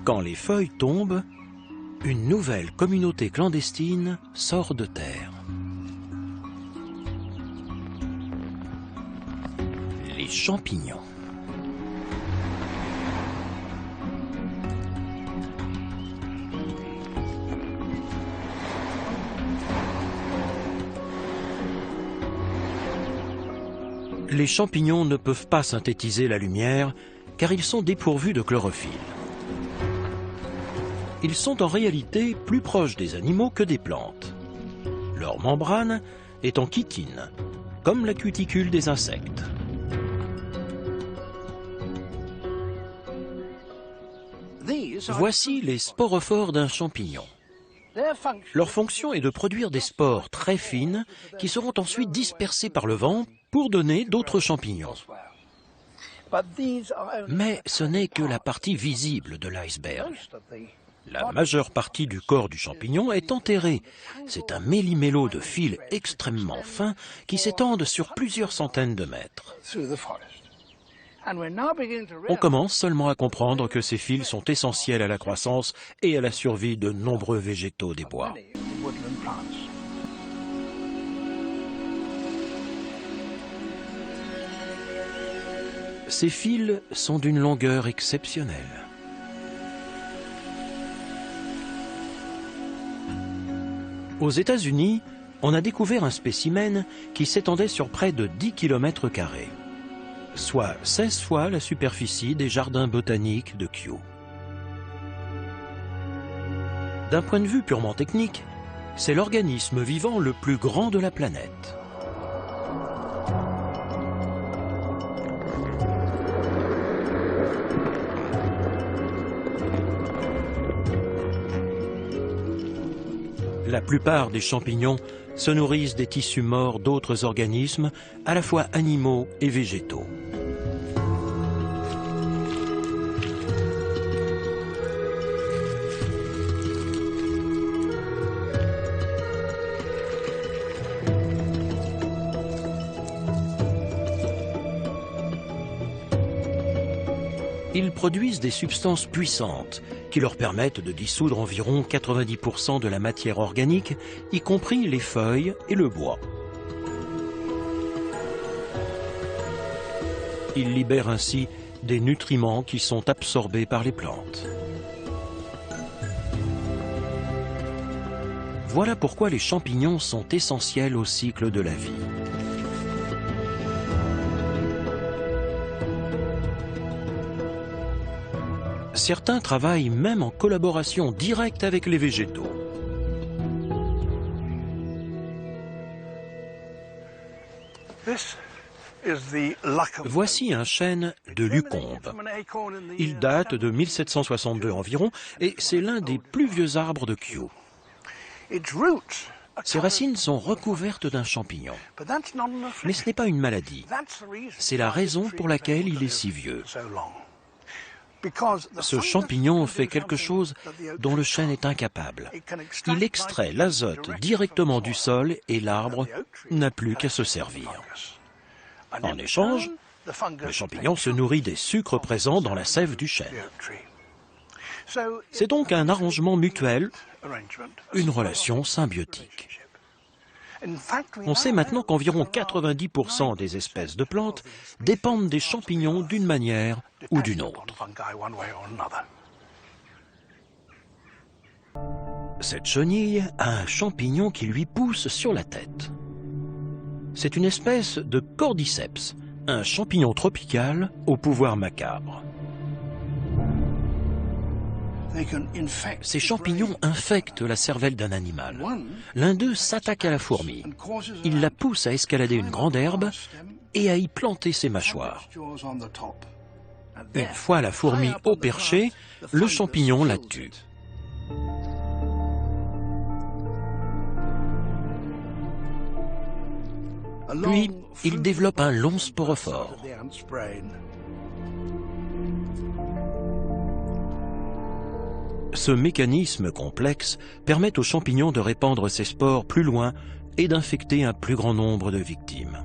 Quand les feuilles tombent, une nouvelle communauté clandestine sort de terre. Les champignons. Les champignons ne peuvent pas synthétiser la lumière car ils sont dépourvus de chlorophylle. Ils sont en réalité plus proches des animaux que des plantes. Leur membrane est en chitine, comme la cuticule des insectes. Voici les sporophores d'un champignon. Leur fonction est de produire des spores très fines qui seront ensuite dispersées par le vent pour donner d'autres champignons. Mais ce n'est que la partie visible de l'iceberg. La majeure partie du corps du champignon est enterrée. C'est un méli-mélo de fils extrêmement fins qui s'étendent sur plusieurs centaines de mètres. On commence seulement à comprendre que ces fils sont essentiels à la croissance et à la survie de nombreux végétaux des bois. Ces fils sont d'une longueur exceptionnelle. Aux États-Unis, on a découvert un spécimen qui s'étendait sur près de 10 km², soit 16 fois la superficie des jardins botaniques de Kew. D'un point de vue purement technique, c'est l'organisme vivant le plus grand de la planète. La plupart des champignons se nourrissent des tissus morts d'autres organismes, à la fois animaux et végétaux. Ils produisent des substances puissantes qui leur permettent de dissoudre environ 90% de la matière organique, y compris les feuilles et le bois. Ils libèrent ainsi des nutriments qui sont absorbés par les plantes. Voilà pourquoi les champignons sont essentiels au cycle de la vie. Certains travaillent même en collaboration directe avec les végétaux. Voici un chêne de Lucombe. Il date de 1762 environ et c'est l'un des plus vieux arbres de Kew. Ses racines sont recouvertes d'un champignon. Mais ce n'est pas une maladie. C'est la raison pour laquelle il est si vieux. Ce champignon fait quelque chose dont le chêne est incapable. Il extrait l'azote directement du sol et l'arbre n'a plus qu'à se servir. En échange, le champignon se nourrit des sucres présents dans la sève du chêne. C'est donc un arrangement mutuel, une relation symbiotique. On sait maintenant qu'environ 90% des espèces de plantes dépendent des champignons d'une manière ou d'une autre. Cette chenille a un champignon qui lui pousse sur la tête. C'est une espèce de cordyceps, un champignon tropical au pouvoir macabre. Ces champignons infectent la cervelle d'un animal. L'un d'eux s'attaque à la fourmi. Il la pousse à escalader une grande herbe et à y planter ses mâchoires. Une fois la fourmi au perché, le champignon la tue. Puis, il développe un long sporophore. Ce mécanisme complexe permet aux champignons de répandre ses spores plus loin et d'infecter un plus grand nombre de victimes.